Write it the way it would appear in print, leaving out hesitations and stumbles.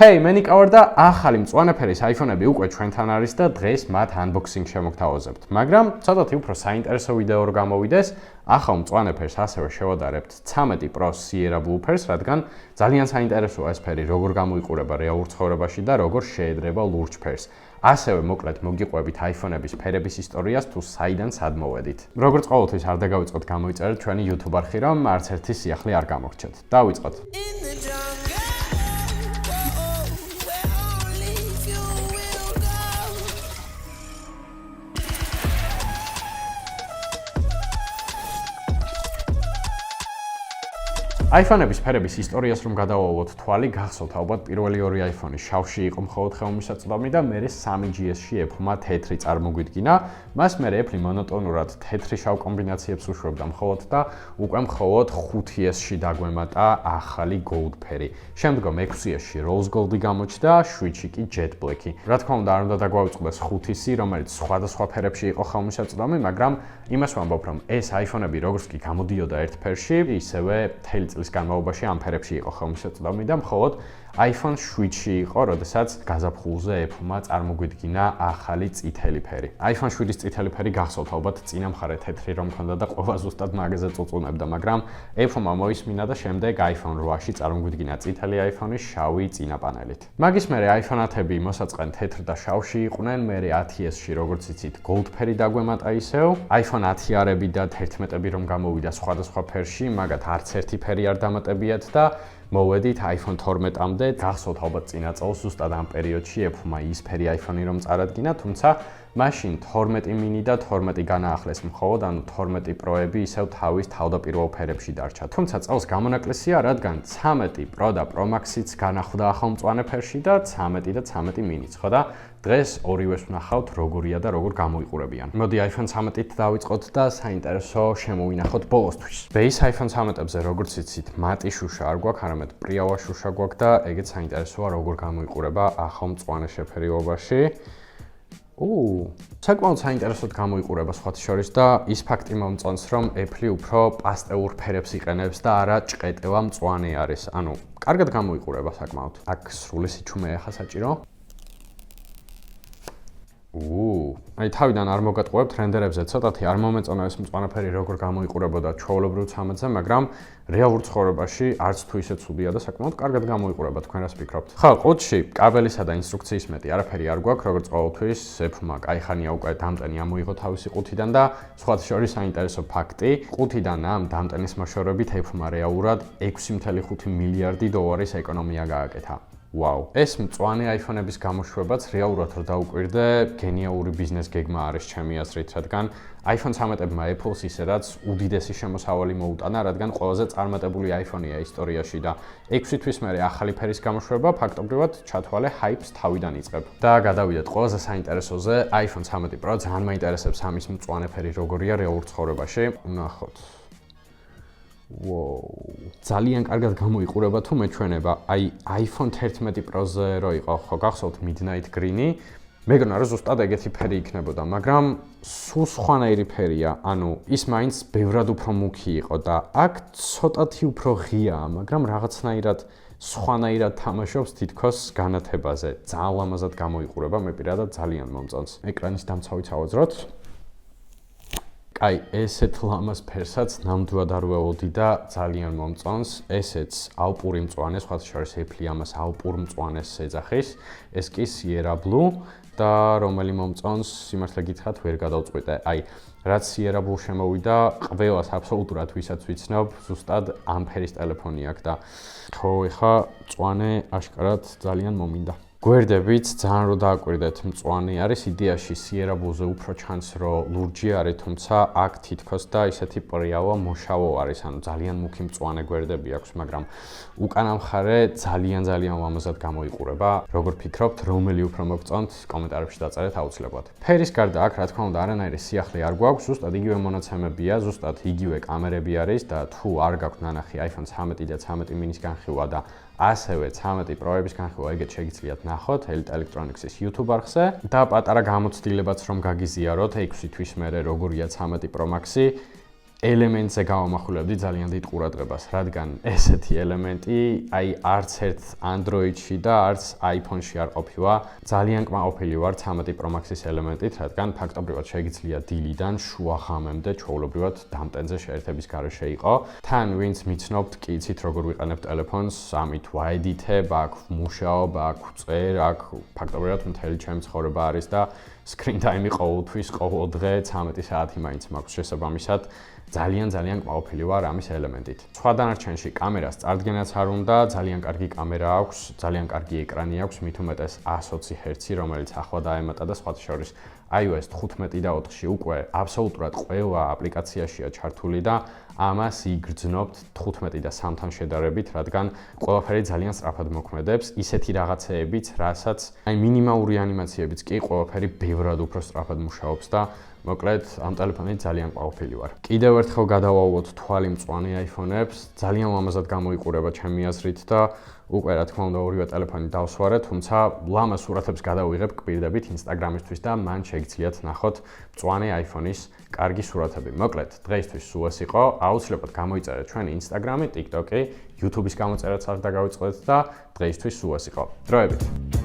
Hey, მე ნიკავარ და ახალი მწვანე ფერის iPhone-ები უკვე ჩვენთან არის და დღეს მათ ანბოქსინგში მოგთავაზებთ. მაგრამ ცოტათი უფრო საინტერესო ვიდეო რო გამოვიდეს, ახალ მწვანე ფერს ასევე შევადარებთ 13 Pro Sierra Blue ფერს, რადგან ძალიან საინტერესოა ეს ფერი, როგორ გამოიყურება რეალურ ცხოვრებაში და როგორ შეედრება ლურჯ ფერს. ასევე მოკლედ მოგიყვებით iPhone-ების ფერების ისტორიას თუ საიდან სად მოვედით. როგორც ყოველთვის არ დაგავიწყოთ გამოიწერეთ ჩვენი YouTube არხი, რომ არც ერთი სიახლე არ გამოგრჩეთ. დავიწყოთ. iPhone-ების ფერების ისტორიას რომ გადავავოთ თვალი, გახსოვთ ალბათ პირველი ორი iPhone-ი შავში იყო მხოლოდ ხელმისაწვდომი და მერე 3GS-ში Apple-მა თეთრი წარმოგვიდგინა. მას მერე Apple მონოტონურად თეთრი შავ კომბინაციებს უშვებდა მხოლოდ და უკვე მხოლოდ 5S-ში დაგვემატა ახალი gold ფერი. შემდგომ 6S-ში rose gold-ი გამოჩნდა, 7-ში კი jet black-ი. რა თქმა უნდა, არ უნდა დაგვაუწყდეს 5S-ი, რომელიც სხვადასხვა ფერებში იყო ხელმისაწვდომი, მაგრამ იმას ვამბობ, რომ ეს iPhone-ები როგორც კი გამოდიოდა ერთ ფერში, ისევე მთელი წლის განმავლობაში ამ ფერებში იყო ხელმისაწვდომი და მხოლოდ iPhone 7-ში იყო, როდესაც გაზაფხულზე Apple-მა წარმოგვიდგინა ახალი წითელი ფერი. iPhone 7-ის წითელი ფერი გახსოვთ ალბათ წინა მხარე თეთრი რომ ქონდა და ყველა ზუსტად მაგაზე წუწუნებდა, მაგრამ Apple-მა მოისმინა და შემდეგ iPhone 8-ში წარმოგვიდგინა წითელი iPhone-ის შავი წინა პანელით. მაგის მერე iPhone 10-ები მოსაწყენ თეთრ და შავში იყვნენ, მერე 10S-ში როგორც იცით gold ფერი დაგვემატა ისევ. iPhone 10 R-ები და 11-ები რომ გამოვიდა სხვადასხვა ფერში, მაგათ არც ერთი ფერი არ დამატებიათ და მოვედით iPhone 12-მდე, გახსოვთ ალბათ წინა წელს ზუსტად ამ პერიოდში Apple-მა ის ფერი iPhone-ი რომ წარადგინა, თუმცა მაშინ 12 mini და 12 განაახლეს მხოლოდ, ანუ 12 Pro-ები ისევ თავის თავდაპირველ ფერებში დარჩა. თუმცა წელს გამონაკლისია, რადგან 13 Pro და Pro Max-იც განახლდა ახალ მწვანე ფერში და 13 და 13 mini-ც, ხო და დღეს ორივეს ვნახავთ როგორია და როგორ გამოიყურებიან. მოდი iPhone 13-ით დავიწყოთ და საინტერესო შემოვინახოთ ბოლოსთვის. Base iPhone 13-ებზე როგორც იცით, მატი შუშა არ გვაქვს, არამედ პრიავა შუშა გვაქვს და ეგეც საინტერესოა როგორ გამოიყურება ახალ მწვანე შეფერილობაში. საკმაოდ საინტერესოდ გამოიყურება სხვათა შორის და ის ფაქტი მომწონს, რომ Apple უფრო პასტელურ ფერებს იყენებს და არა ჭყეტევა მწვანე არის. ანუ, კარგად გამოიყურება საკმაოდ. აქ სრული სიჩუმე ახლა საჭირო. აი თავიდან არ მოგატყუებთ რენდერებზე, ცოტათი არ მომეწონა ეს მწვანე ფერი როგორ გამოიყურებოდა ჩვეულებრივ 13-ზე, მაგრამ რეალურ ცხოვრებაში არც თუ ისე ცუდია და საკმაოდ კარგად გამოიყურება, თქვენ რას ფიქრობთ? ხო, ყუთში კაბელისა და ინსტრუქციის მეტი არაფერი არ გვაქვს, როგორც ყოველთვის, Apple-მა კაიხანია უკვე დამტენი ამოიღო თავისი ყუთიდან და სხვათა შორის საინტერესო ფაქტი, ყუთიდან ამ დამტენის მოშორებით Apple-მა რეალურად 6.5 მილიარდი დოლარის ეკონომია გააკეთა. Wow. ეს მწვანე iPhone-ების გამოშვებაც რეალურად რო დაუკვირდე, გენიალური ბიზნეს გეგმა არის ჩემი აზრით, რადგან iPhone 13-მა Apple-ს ისედაც უდიდესი შემოსავალი მოუტანა, რადგან ყველაზე წარმატებული iPhone-ია ისტორიაში და 6 თვის მერე ახალი ფერის გამოშვება ფაქტობრივად ჩათვალე hype-ს თავიდან იწყებ. და გადავიდეთ ყველაზე საინტერესოზე, iPhone 13 Pro ძალიან მაინტერესებს ამის მწვანე ფერი როგორია რეალურ ცხოვრებაში. ვნახოთ. ძალიან კარგად გამოიყურება თუ მეჩვენება. აი iPhone 11 Pro-ზე რო იყო, ხო გახსოვთ Midnight Green-ი? მეგონა რომ ზუსტად ეგეთი ფერი იქნებოდა, მაგრამ სულ სხვანაირი ფერია. ანუ ის მაინც ბევრად უფრო მუქი იყო და აქ ცოტათი უფრო ღიაა, მაგრამ რაღაცნაირად სხვანაირად თამაშობს თითქოს განათებაზე. ძალიან ლამაზად გამოიყურება, მე პირადად ძალიან მომწონს. ეკრანის დამცავიც ავაძროთ. აი, ესეთ ლამაზ ფერსაც ნამდვილად არ ველოდი და ძალიან მომწონს. ესეც ალპური მწვანე, სხვათა შორის Apple ამას ალპურ მწვანეს ეძახის. ეს კი Sierra Blue და რომელი მომწონს, სიმართლე გითხრათ, ვერ გადავწყვიტე. აი, რაც Sierra Blue შემოვიდა, ყველას აბსოლუტურად ვისაც ვიცნობ, ზუსტად ამ ფერის ტელეფონი აქვს და ხო, ეხა მწვანე აშკარად ძალიან მომინდა. გვერდებით ძალიან რო დააკვირდეთ მწვანე არის, იდეაში Sierra Blue-ზე უფრო ჩანს რომ ლურჯი არის, თუმცა აქ თითქოს და ისეთი პრიავა მოშავო არის, ანუ ძალიან მუქი მწვანე გვერდები აქვს, მაგრამ უკანა მხარე ძალიან ლამაზად გამოიყურება. როგორ ფიქრობთ, რომელი უფრო მოგწონთ, კომენტარებში დაწერეთ აუცილებლად. ფერის გარდა აქ რა თქმა უნდა არანაირი სიახლე არ გვაქვს, ზუსტად იგივე მონაცემებია, ზუსტად იგივე კამერები არის და თუ არ გაქვთ ნანახი iPhone 13 და 13 mini-ის განხილვა და ასევე 13 Pro-ების განხილვა ეგეთ შეგიძლიათ ნახოთ Elite Electronics-ის YouTube არხზე და პატარა გამოცდილებაც რომ გაგიზიაროთ 6 თვის მერე როგორია 13 Pro Max-ი ელემენტზე გავამახვილებდი ძალიან დიდ ყურადღებას, რადგან ესეთი ელემენტი აი არც ერთ Android-ში და არც iPhone-ში არ ყოფილა. ძალიან კმაყოფილი ვარ 13 Pro Max-ის ელემენტით, რადგან ფაქტობრივად შეგიძლია დილიდან შუა ღამემდე ჩვეულებრივად დამტენზე შეერთების გარეშე იყო. თან ვინც მიცნობთ, კი იცით როგორ ვიყენებ ტელეფონს, ამით ვაედითებ, აქ ვმუშაობ, აქ ვწერ, აქ ფაქტობრივად მთელი ჩემი ცხოვრება არის და screen time-ი ყოველთვის, ყოველ დღე 13 საათი მაინც მაქვს შესაბამისად. ძალიან კმაყოფილი ვარ ამის ელემენტით. სხვა დანარჩენში კამერას წარდგენაც არ უნდა, ძალიან კარგი კამერა აქვს, ძალიან კარგი ეკრანი აქვს, მით უმეტეს 120 Hz-ი, რომელიც ახლა დაემატა და სხვათა შორის iOS 15 და 4-ში უკვე აბსოლუტურად ყველა აპლიკაციაშია ჩართული და ამას იგრძნობთ 15 და 3-თან შედარებით, რადგან ყველაფერი ძალიან სწრაფად მოქმედებს, ისეთი რაღაცეებიც, რასაც აი მინიმალური ანიმაციებიც კი ყველაფერი ბევრად უფრო სწრაფად მუშაობს და მოკლედ ამ ტელეფონით ძალიან კმაყოფილი ვარ. კიდევ ერთხელ გადავაუვოთ თვალი მწვანე iPhone-ებს, ძალიან ლამაზად გამოიყურება ჩემი აზრით და უკვე რა თქმა უნდა ორივე ტელეფონი დავსვარე, თუმცა ლამაზ სურათებს გადავიღებ კვირდებით Instagram-ისთვის და მან შეგიძლიათ ნახოთ მწვანე iPhone-ის კარგი სურათები. მოკლედ, დღეისთვის სულ ეს იყო. აუცილებლად გამოიწერეთ ჩვენი Instagram-ი, TikTok-ი, YouTube-ის გამოწერაც არ დაგავიწყდეთ და დღეისთვის სულ ეს იყო. დროებით.